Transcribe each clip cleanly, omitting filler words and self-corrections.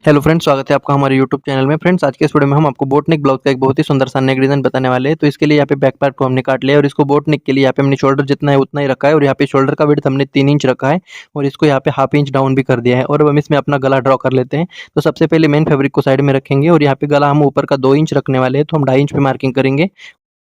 Hello friends, स्वागत है आपका हमारे यूट्यूब चैनल में। फ्रेंड्स, आज के इस वीडियो में हम आपको बोटनिक ब्लाउज का एक बहुत ही सुंदर सा नेक डिज़ाइन बताने वाले हैं। तो इसके लिए यहाँ पे बैक पार्ट को हमने काट लिया और इसको बोटनिक के लिए यहाँ पे हमने शोल्डर जितना है उतना ही रखा है और यहाँ पे शोल्डर का विड्थ हमने 3 इंच रखा है और इसको यहाँ पे हाफ इंच डाउन भी कर दिया है। और अब हम इसमें अपना गला ड्रॉ कर लेते हैं। तो सबसे पहले मेन फैब्रिक को साइड में रखेंगे और यहाँ पे गला हम ऊपर का 2 इंच रखने वाले हैं, तो हम 2.5 इंच पे मार्किंग करेंगे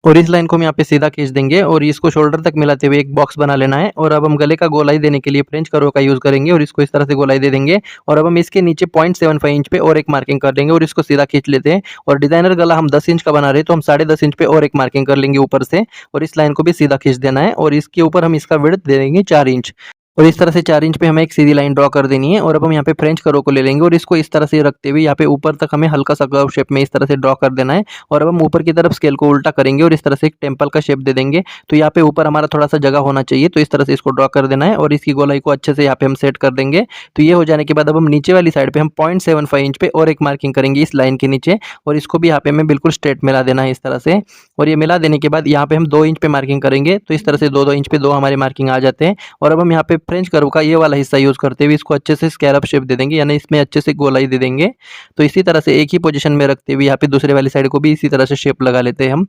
और इस लाइन को हम यहाँ पे सीधा खींच देंगे और इसको शोल्डर तक मिलाते हुए एक बॉक्स बना लेना है। और अब हम गले का गोलाई देने के लिए फ्रेंच कर्व का यूज़ करेंगे और इसको इस तरह से गोलाई दे देंगे। और अब हम इसके नीचे 0.75 इंच पे और एक मार्किंग कर देंगे और इसको सीधा खींच लेते हैं। और डिजाइनर गला हम 10 इंच का बना रहे हैं, तो हम 10.5 इंच पे और एक मार्किंग कर लेंगे ऊपर से और इस लाइन को भी सीधा खींच देना है और इसके ऊपर हम इसका विड्थ दे देंगे 4 इंच। और इस तरह से 4 इंच पे हमें एक सीधी लाइन ड्रॉ कर देनी है। और अब हम यहाँ पे फ्रेंच कर्व को ले लेंगे और इसको इस तरह से रखते हुए यहाँ पे ऊपर तक हमें हल्का सा कर्व शेप में इस तरह से ड्रॉ कर देना है। और अब हम ऊपर की तरफ स्केल को उल्टा करेंगे और इस तरह से एक टेम्पल का शेप दे देंगे। तो यहाँ पे ऊपर हमारा थोड़ा सा जगह होना चाहिए, तो इस तरह से इसको ड्रॉ कर देना है और इसकी गोलाई को अच्छे से यहाँ पे हम सेट कर देंगे। तो ये हो जाने के बाद अब हम नीचे वाली साइड पे हम 0.75 इंच पे और एक मार्किंग करेंगे इस लाइन के नीचे और इसको भी यहाँ पे हमें बिल्कुल स्ट्रेट मिला देना है इस तरह से। और ये मिला देने के बाद यहाँ पे हम 2 इंच पे मार्किंग करेंगे, तो इस तरह से 2-2 इंच पे 2 हमारे मार्किंग आ जाते हैं। और अब हम यहाँ पे फ्रेंच कर्व का ये वाला हिस्सा यूज़ करते हुए इसको अच्छे से स्कैलप शेप दे देंगे, यानी इसमें अच्छे से गोलाई दे देंगे। तो इसी तरह से एक ही पोजीशन में रखते हुए यहाँ पे दूसरे वाली साइड को भी इसी तरह से शेप लगा लेते हैं हम।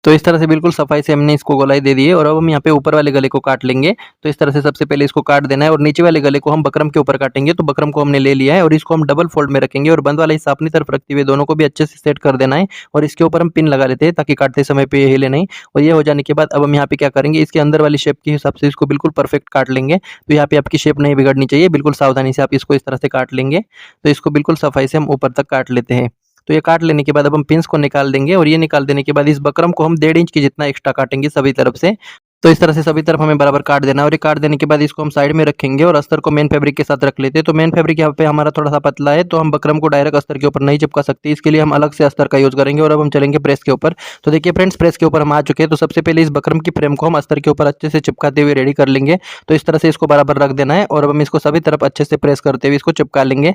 तो इस तरह से बिल्कुल सफाई से हमने इसको गोलाई दे दी है और अब हम यहाँ पे ऊपर वाले गले को काट लेंगे। तो इस तरह से सबसे पहले इसको काट देना है और नीचे वाले गले को हम बकरम के ऊपर काटेंगे। तो बकरम को हमने ले लिया है और इसको हम डबल फोल्ड में रखेंगे और बंद वाला हिस्सा अपनी तरफ रखते हुए दोनों को भी अच्छे से सेट कर देना है। और इसके ऊपर हम पिन लगा लेते हैं ताकि काटते समय पे ये हिले नहीं। और ये हो जाने के बाद अब हम यहाँ पे क्या करेंगे, इसके अंदर वाली शेप के हिसाब से इसको बिल्कुल परफेक्ट काट लेंगे। तो यहाँ पे आपकी शेप नहीं बिगड़नी चाहिए, बिल्कुल सावधानी से आप इसको इस तरह से काट लेंगे। तो इसको बिल्कुल सफाई से हम ऊपर तक काट लेते हैं। तो ये काट लेने के बाद अब हम पिन्स को निकाल देंगे और ये निकाल देने के बाद इस बकरम को हम 1.5 इंच की जितना एक्स्ट्रा काटेंगे सभी तरफ से। तो इस तरह से सभी तरफ हमें बराबर काट देना है और ये काट देने के बाद इसको हम साइड में रखेंगे और अस्तर को मेन फैब्रिक के साथ रख लेते हैं। तो मेन फैब्रिक यहाँ पे हमारा थोड़ा सा पतला है, तो हम बकरम को डायरेक्ट अस्तर के ऊपर नहीं चिपका सकते, इसके लिए हम अलग से अस्तर का यूज करेंगे। और अब हम चलेंगे प्रेस के ऊपर। तो देखिए फ्रेंड्स, प्रेस के ऊपर हम आ चुके हैं। तो सबसे पहले इस बकरम की फ्रेम को हम अस्तर के ऊपर अच्छे से चिपकाते हुए रेडी कर लेंगे। तो इस तरह से इसको बराबर रख देना है और अब हम इसको सभी तरफ अच्छे से प्रेस करते हुए इसको चिपका लेंगे।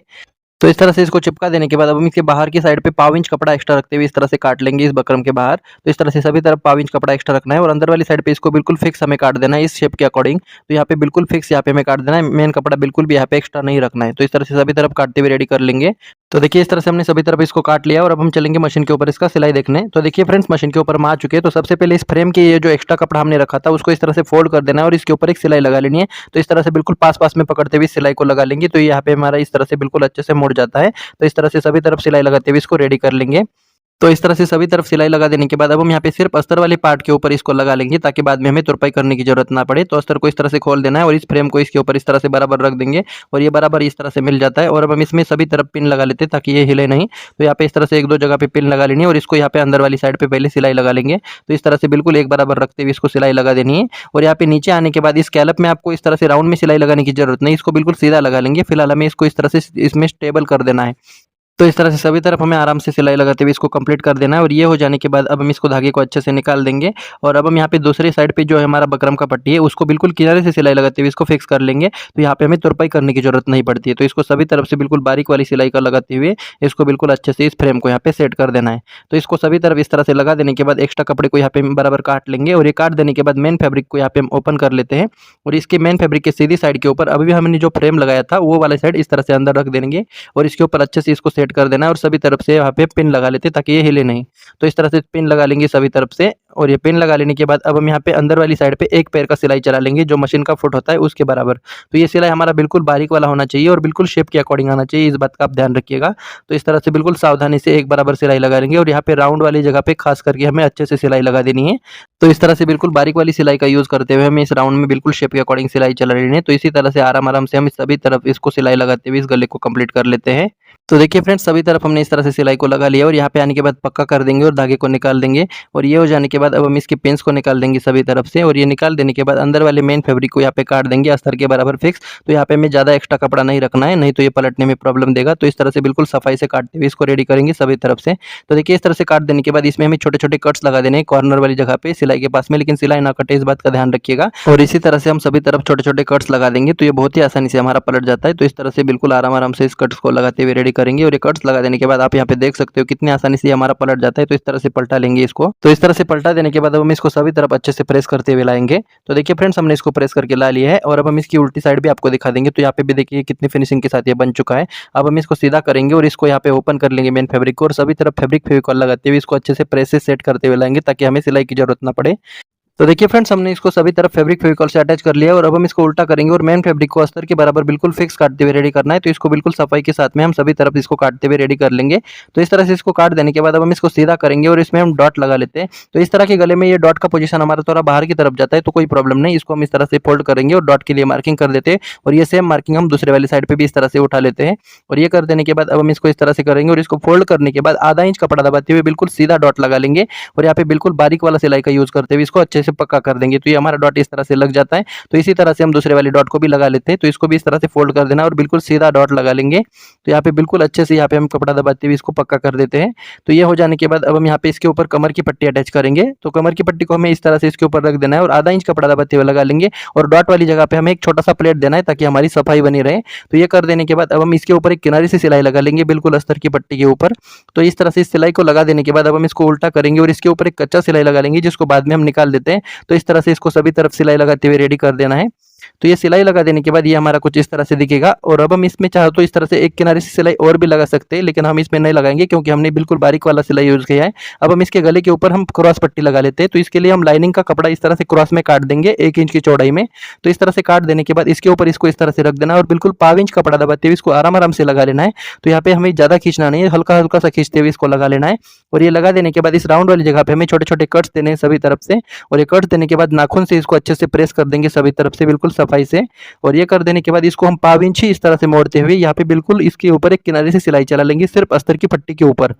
तो इस तरह से इसको चिपका देने के बाद अब हम इसके बाहर की साइड पे 1/4 इंच कपड़ा एक्स्ट्रा रखते हुए इस तरह से काट लेंगे इस बकरम के बाहर। तो इस तरह से सभी तरफ 1/4 इंच कपड़ा एक्स्ट्रा रखना है और अंदर वाली साइड पे इसको बिल्कुल फिक्स हमें काट देना है इस शेप के अकॉर्डिंग। तो यहाँ पे बिल्कुल फिक्स यहाँ पे हमें काट देना है, मेन कपड़ा बिल्कुल भी यहाँ पे एक्स्ट्रा नहीं रखना है। तो इस तरह से सभी तरफ काटते हुए रेडी कर लेंगे। तो देखिए इस तरह से हमने सभी तरफ इसको काट लिया और अब हम चलेंगे मशीन के ऊपर इसका सिलाई देखने। तो देखिए फ्रेंड्स, मशीन के ऊपर हम आ चुके हैं। तो सबसे पहले इस फ्रेम के ये जो एक्स्ट्रा कपड़ा हमने रखा था उसको इस तरह से फोल्ड कर देना है और इसके ऊपर एक सिलाई लगा लेनी है। तो इस तरह से बिल्कुल पास-पास में पकड़ते हुए सिलाई को लगा लेंगे। तो ये यहाँ पे हमारा इस तरह से बिल्कुल अच्छे से मुड़ जाता है। तो इस तरह से सभी तरफ सिलाई लगाते हुए इसको रेडी कर लेंगे। तो इस तरह से सभी तरफ सिलाई लगा देने के बाद अब हम यहाँ पे सिर्फ अस्तर वाले पार्ट के ऊपर इसको लगा लेंगे ताकि बाद में हमें तुरपाई करने की जरूरत ना पड़े। तो अस्तर को इस तरह से खोल देना है और इस फ्रेम को इसके ऊपर इस तरह से बराबर रख देंगे और ये बराबर इस तरह से मिल जाता है। और अब हम इसमें सभी तरफ पिन लगा लेते हैं ताकि ये हिले नहीं। तो यहाँ पे इस तरह से 1-2 जगह पे पिन लगा लेनी है और इसको यहाँ पे अंदर वाली साइड पे पहले सिलाई लगा लेंगे। तो इस तरह से बिल्कुल एक बराबर रखते हुए इसको सिलाई लगा देनी है। और यहाँ पे नीचे आने के बाद इस स्कैलप में आपको इस तरह से राउंड में सिलाई लगाने की जरूरत नहीं, इसको बिल्कुल सीधा लगा लेंगे। फिलहाल हमें इसको इस तरह से इसमें स्टेबल कर देना है। तो इस तरह से सभी तरफ हमें आराम से सिलाई लगाते हुए इसको कंप्लीट कर देना है। और ये हो जाने के बाद अब हम इसको धागे को अच्छे से निकाल देंगे और अब हम यहाँ पे दूसरी साइड पे जो है हमारा बकरम का पट्टी है उसको बिल्कुल किनारे से सिलाई लगाते हुए इसको फिक्स कर लेंगे। तो यहाँ पे हमें तुरपाई करने की जरूरत नहीं पड़ती है। तो इसको सभी तरफ से बिल्कुल बारीक वाली सिलाई का लगाते हुए इसको बिल्कुल अच्छे से इस फ्रेम को यहाँ पे सेट कर देना है। तो इसको सभी तरफ इस तरह से लगा देने के बाद एक्स्ट्रा कपड़े को यहाँ पे बराबर काट लेंगे और ये काट देने के बाद मेन फैब्रिक को यहाँ पे हम ओपन कर लेते हैं। और इसके मेन फैब्रिक के सीधी साइड के ऊपर अभी हमने जो फ्रेम लगाया था वो वाला साइड इस तरह से अंदर रख देंगे और इसके ऊपर अच्छे से इसको सेट कर देना है और सभी तरफ से यहाँ पे पिन लगा लेते हैं ताकि ये हिले नहीं। तो इस तरह से पिन लगा लेंगे सभी तरफ से और ये पिन लगा लेने के बाद अब हम यहाँ पे अंदर वाली साइड पे एक पैर का सिलाई चला लेंगे जो मशीन का फुट होता है उसके बराबर। तो ये सिलाई हमारा बिल्कुल बारीक वाला होना चाहिए और बिल्कुल शेप के अकॉर्डिंग आना चाहिए, इस बात का आप ध्यान रखिएगा। तो इस तरह से बिल्कुल सावधानी से एक बराबर सिलाई लगा लेंगे और यहाँ पे राउंड वाली जगह पे खास करके हमें अच्छे से सिलाई लगा देनी है। तो इस तरह से बिल्कुल बारीक वाली सिलाई का यूज करते हुए हमें इस राउंड में बिल्कुल शेप के अकॉर्डिंग सिलाई चला लेनी है। तो इसी तरह से आराम आराम से हम सभी तरफ इसको सिलाई लगाते हुए इस गले को कंप्लीट कर लेते हैं। तो देखिए फ्रेंड्स, सभी तरफ हमने इस तरह से सिलाई को लगा लिया और यहाँ पे आने के बाद पक्का कर देंगे और धागे को निकाल देंगे। और ये हो जाने के बाद अब हम इसके पिन्स को निकाल देंगे सभी तरफ से और ये निकाल देने के बाद अंदर वाले मेन फैब्रिक को यहाँ पे काट देंगे अस्तर के बराबर फिक्स। तो यहाँ पे हमें ज़्यादा एक्स्ट्रा कपड़ा नहीं रखना है, नहीं तो ये पलटने में प्रॉब्लम देगा। तो इस तरह से बिल्कुल सफाई से काटते हुए इसको रेडी करेंगे सभी तरफ से। तो देखिए इस तरह से काट देने के बाद इसमें हमें छोटे छोटे कट्स लगा देने कॉर्नर वाली जगह पे सिलाई के पास में, लेकिन सिलाई ना कटे इस बात का ध्यान रखिएगा। और इसी तरह से हम सभी तरफ छोटे छोटे कट्स लगा देंगे तो ये बहुत ही आसानी से हमारा पलट जाता है। तो इस तरह से बिल्कुल आराम आराम से इस कट्स को लगाते हुए रेडी करेंगे और ये कट्स लगा देने के बाद आप यहाँ पे देख सकते हो कितनी आसानी से हमारा पलट जाता है। तो इस तरह से पलटा लेंगे इसको। तो इस तरह से पलटा देने के बाद अब हम इसको सभी तरफ अच्छे से प्रेस करते हुए लाएंगे। तो देखिए फ्रेंड्स, हमने इसको प्रेस करके ला लिया है और अब हम इसकी उल्टी साइड भी आपको दिखा देंगे। तो यहाँ पे भी देखिए कितनी फिनिशिंग के साथ ये बन चुका है। अब हम इसको सीधा करेंगे और इसको यहाँ पे ओपन कर लेंगे मेन फैब्रिक को और सभी तरफ फैब्रिक फेविकॉल लगाते हुए इसको अच्छे से प्रेस से सेट करते हुए लाएंगे ताकि हमें सिलाई की जरूरत ना पड़े। तो देखिए फ्रेंड्स, हमने इसको सभी तरफ फैब्रिक फेविकॉल से अटैच कर लिया और अब हम इसको उल्टा करेंगे और मेन फैब्रिक को अस्तर के बराबर बिल्कुल फिक्स काटते हुए रेडी करना है। तो इसको बिल्कुल सफाई के साथ में हम सभी तरफ इसको काटते हुए रेडी कर लेंगे। तो इस तरह से इसको काट देने के बाद अब हम इसको सीधा करेंगे और इसमें हम डॉट लगा लेते हैं। तो इस तरह के गले में ये डॉट का पोजीशन हमारा थोड़ा बाहर की तरफ जाता है तो कोई प्रॉब्लम नहीं, इसको हम इस तरह से फोल्ड करेंगे और डॉट के लिए मार्किंग कर देते हैं और ये सेम मार्किंग हम दूसरे वाली साइड पे भी इस तरह से उठा लेते हैं। और ये कर देने के बाद अब हम इसको इस तरह से करेंगे और इसको फोल्ड करने के बाद आधा इंच कपड़ा दबाते हुए बिल्कुल सीधा डॉट लगा लेंगे और यहाँ पे बिल्कुल बारीक वाला सिलाई का यूज करते हुए इसको अच्छे से पक्का कर देंगे। तो ये हमारा डॉट इस तरह से लग जाता है। तो इसी तरह से हम दूसरे वाली डॉट को भी लगा लेते हैं। तो इसको भी इस तरह से फोल्ड कर देना और बिल्कुल सीधा डॉट लगा लेंगे। तो यहाँ पे बिल्कुल अच्छे से यहाँ पे हम कपड़ा दबाते हुए इसको पक्का कर देते हैं। तो ये हो जाने के बाद अब हम यहाँ पे इसके ऊपर कमर की पट्टी अटैच करेंगे। तो कमर की पट्टी को हमें इस तरह से इसके ऊपर रख देना है और आधा इंच कपड़ा दबाते हुए लगा लेंगे और डॉट वाली जगह पे हमें एक छोटा सा प्लेट देना है ताकि हमारी सफाई बनी रहे। तो ये कर देने के बाद अब हम इसके ऊपर एक किनारे से सिलाई लगा लेंगे बिल्कुल अस्तर की पट्टी के ऊपर। तो इस तरह से इस सिलाई को लगा देने के बाद अब हम इसको उल्टा करेंगे और इसके ऊपर एक कच्चा सिलाई लगा लेंगे जिसको बाद में हम निकाल देते हैं। तो इस तरह से इसको सभी तरफ सिलाई लगाते हुए रेडी कर देना है। तो ये सिलाई लगा देने के बाद ये हमारा कुछ इस तरह से दिखेगा और अब हम इसमें चाहो तो इस तरह से एक किनारे से सिलाई और भी लगा सकते हैं, लेकिन हम इसमें नहीं लगाएंगे क्योंकि हमने बिल्कुल बारीक वाला सिलाई यूज किया है। अब हम इसके गले के ऊपर हम क्रॉस पट्टी लगा लेते हैं। तो इसके लिए हम लाइनिंग का कपड़ा इस तरह से क्रॉस में काट देंगे 1 इंच की चौड़ाई में। तो इस तरह से काट देने के बाद इसके ऊपर इसको इस तरह से रख देना और बिल्कुल पाव इंच कपड़ा दबाते हुए इसको आराम आराम से लगा लेना है। तो यहाँ पे हमें ज्यादा खींचना नहीं है, हल्का हल्का सा खींचते हुए इसको लगा लेना है। और ये लगा देने के बाद इस राउंड वाली जगह पे हमें छोटे छोटे कट्स देने हैं सभी तरफ से और ये कट्स देने के बाद नाखून से इसको अच्छे से प्रेस कर देंगे सभी तरफ से बिल्कुल सफाई से। और ये कर देने के बाद इसको हम पाव इंच ही इस तरह से मोड़ते हुए यहाँ पे बिल्कुल इसके ऊपर एक किनारे से सिलाई चला लेंगे सिर्फ अस्तर की पट्टी के ऊपर।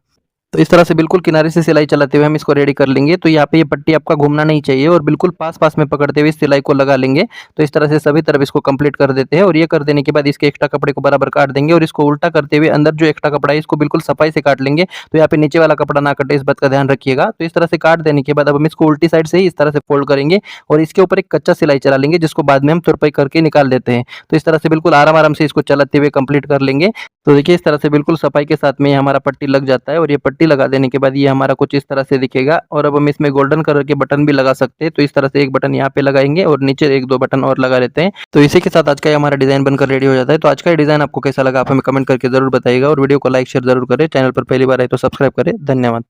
तो इस तरह से बिल्कुल किनारे से सिलाई चलाते हुए हम इसको रेडी कर लेंगे। तो यहाँ पे ये पट्टी आपका घूमना नहीं चाहिए और बिल्कुल पास पास में पकड़ते हुए इस सिलाई को लगा लेंगे। तो इस तरह से सभी तरफ इसको कंप्लीट कर देते हैं और ये कर देने के बाद इसके एक्स्ट्रा कपड़े को बराबर काट देंगे और इसको उल्टा करते हुए अंदर जो एक्स्ट्रा कपड़ा है इसको बिल्कुल सफाई से काट लेंगे। तो यहाँ पे नीचे वाला कपड़ा ना कटे, इस बात का ध्यान रखिएगा। तो इस तरह से काट देने के बाद अब हम इसको उल्टी साइड से ही इस तरह से फोल्ड करेंगे और इसके ऊपर एक कच्चा सिलाई चला लेंगे जिसको बाद में हम तुरपाई करके निकाल देते हैं। तो इस तरह से बिल्कुल आराम आराम से इसको चलाते हुए कंप्लीट कर लेंगे। तो देखिए इस तरह से बिल्कुल सफाई के साथ में हमारा पट्टी लग जाता है और ये पट्टी लगा देने के बाद ये हमारा कुछ इस तरह से दिखेगा। और अब हम इसमें गोल्डन कलर के बटन भी लगा सकते हैं। तो इस तरह से एक बटन यहाँ पे लगाएंगे और नीचे 1-2 बटन और लगा लेते हैं। तो इसी के साथ आज का हमारा डिजाइन बनकर रेडी हो जाता है। तो आज का डिजाइन आपको कैसा लगा आप हमें कमेंट करके जरूर बताइएगा और वीडियो को लाइक शेयर जरूर करें। चैनल पर पहली बार आए तो सब्सक्राइब करें। धन्यवाद।